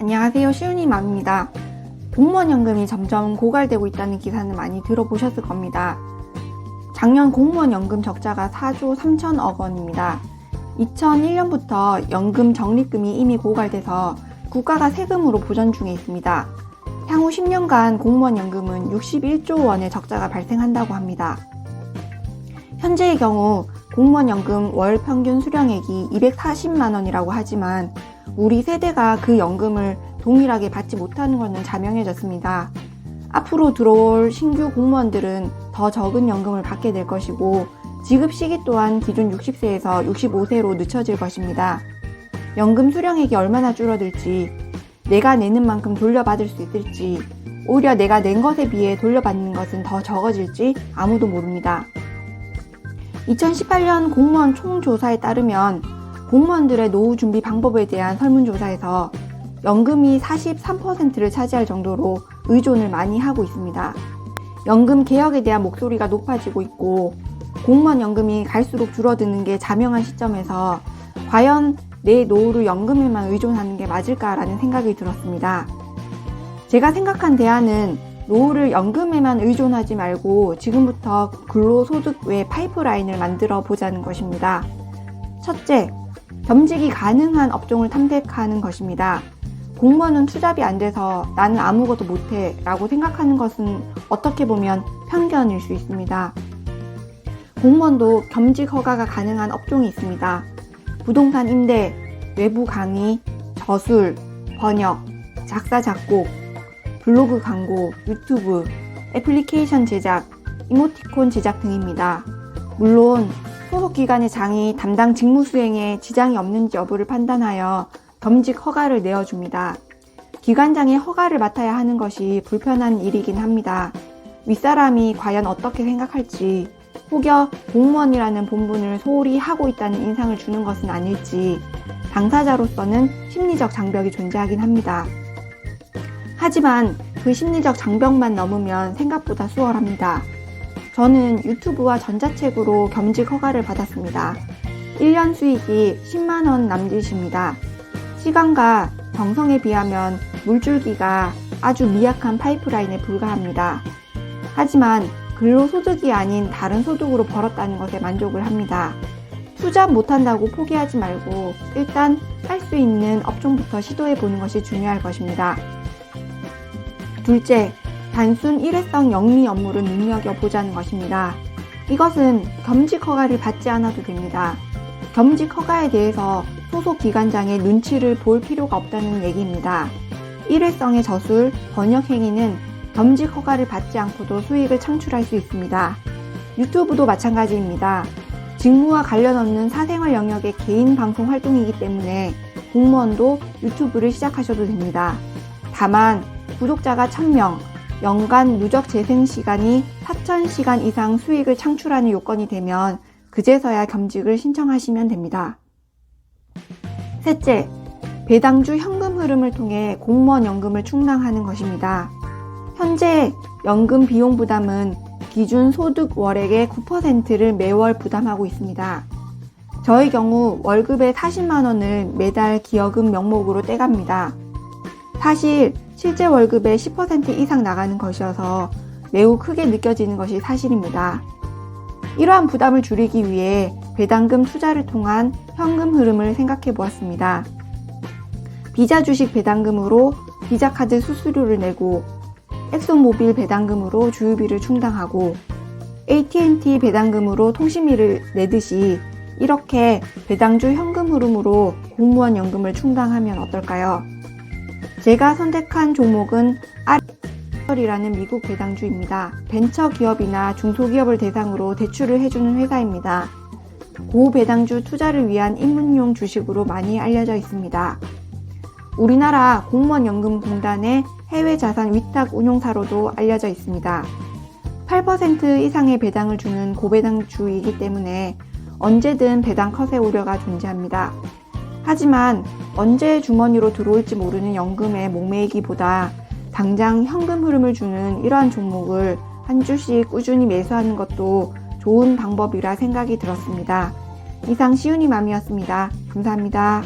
안녕하세요, 시우니맘입니다. 공무원연금이 점점 고갈되고 있다는 기사는 많이 들어보셨을 겁니다. 작년 공무원연금 적자가 4조 3천억 원입니다. 2001년부터 연금 적립금이 이미 고갈돼서 국가가 세금으로 보전 중에 있습니다. 향후 10년간 공무원연금은 61조 원의 적자가 발생한다고 합니다. 현재의 경우 공무원연금 월 평균 수령액이 240만 원이라고 하지만 우리 세대가 그 연금을 동일하게 받지 못하는 것은 자명해졌습니다. 앞으로 들어올 신규 공무원들은 더 적은 연금을 받게 될 것이고 지급 시기 또한 기존 60세에서 65세로 늦춰질 것입니다. 연금 수령액이 얼마나 줄어들지, 내가 내는 만큼 돌려받을 수 있을지, 오히려 내가 낸 것에 비해 돌려받는 것은 더 적어질지 아무도 모릅니다. 2018년 공무원 총조사에 따르면 공무원들의 노후 준비 방법에 대한 설문조사에서 연금이 43%를 차지할 정도로 의존을 많이 하고 있습니다. 연금 개혁에 대한 목소리가 높아지고 있고 공무원 연금이 갈수록 줄어드는 게 자명한 시점에서 과연 내 노후를 연금에만 의존하는 게 맞을까라는 생각이 들었습니다. 제가 생각한 대안은 노후를 연금에만 의존하지 말고 지금부터 근로소득 외 파이프라인을 만들어 보자는 것입니다. 첫째, 겸직이 가능한 업종을 탐색하는 것입니다. 공무원은 투잡이 안 돼서 나는 아무것도 못해 라고 생각하는 것은 어떻게 보면 편견일 수 있습니다. 공무원도 겸직 허가가 가능한 업종이 있습니다. 부동산 임대, 외부 강의, 저술, 번역, 작사 작곡, 블로그 광고, 유튜브, 애플리케이션 제작, 이모티콘 제작 등입니다. 물론 소속기관의 장이 담당 직무 수행에 지장이 없는지 여부를 판단하여 겸직 허가를 내어줍니다. 기관장의 허가를 맡아야 하는 것이 불편한 일이긴 합니다. 윗사람이 과연 어떻게 생각할지, 혹여 공무원이라는 본분을 소홀히 하고 있다는 인상을 주는 것은 아닐지 당사자로서는 심리적 장벽이 존재하긴 합니다. 하지만 그 심리적 장벽만 넘으면 생각보다 수월합니다. 저는 유튜브와 전자책으로 겸직 허가를 받았습니다. 1년 수익이 10만원 남짓입니다. 시간과 정성에 비하면 물줄기가 아주 미약한 파이프라인에 불과합니다. 하지만 근로소득이 아닌 다른 소득으로 벌었다는 것에 만족을 합니다. 투잡 못한다고 포기하지 말고 일단 할 수 있는 업종부터 시도해보는 것이 중요할 것입니다. 둘째, 단순 일회성 영리 업무를 눈여겨보자는 것입니다. 이것은 겸직 허가를 받지 않아도 됩니다. 겸직 허가에 대해서 소속 기관장의 눈치를 볼 필요가 없다는 얘기입니다. 일회성의 저술, 번역 행위는 겸직 허가를 받지 않고도 수익을 창출할 수 있습니다. 유튜브도 마찬가지입니다. 직무와 관련 없는 사생활 영역의 개인 방송 활동이기 때문에 공무원도 유튜브를 시작하셔도 됩니다. 다만 구독자가 1000명, 연간 누적 재생 시간이 4000시간 이상 수익을 창출하는 요건이 되면 그제서야 겸직을 신청하시면 됩니다. 셋째, 배당주 현금 흐름을 통해 공무원 연금을 충당하는 것입니다. 현재 연금 비용 부담은 기준 소득 월액의 9%를 매월 부담하고 있습니다. 저의 경우 월급의 40만 원을 매달 기여금 명목으로 떼갑니다. 사실 실제 월급의 10% 이상 나가는 것이어서 매우 크게 느껴지는 것이 사실입니다. 이러한 부담을 줄이기 위해 배당금 투자를 통한 현금 흐름을 생각해 보았습니다. 비자 주식 배당금으로 비자카드 수수료를 내고 엑소모빌 배당금으로 주유비를 충당하고 AT&T 배당금으로 통신비를 내듯이 이렇게 배당주 현금 흐름으로 공무원 연금을 충당하면 어떨까요? 제가 선택한 종목은 RE이라는 미국 배당주입니다. 벤처기업이나 중소기업을 대상으로 대출을 해주는 회사입니다. 고배당주 투자를 위한 입문용 주식으로 많이 알려져 있습니다. 우리나라 공무원연금공단의 해외자산 위탁 운용사로도 알려져 있습니다. 8% 이상의 배당을 주는 고배당주이기 때문에 언제든 배당 컷의 우려가 존재합니다. 하지만 언제 주머니로 들어올지 모르는 연금에 목매이기보다 당장 현금 흐름을 주는 이러한 종목을 한 주씩 꾸준히 매수하는 것도 좋은 방법이라 생각이 들었습니다. 이상 시우니맘이었습니다. 감사합니다.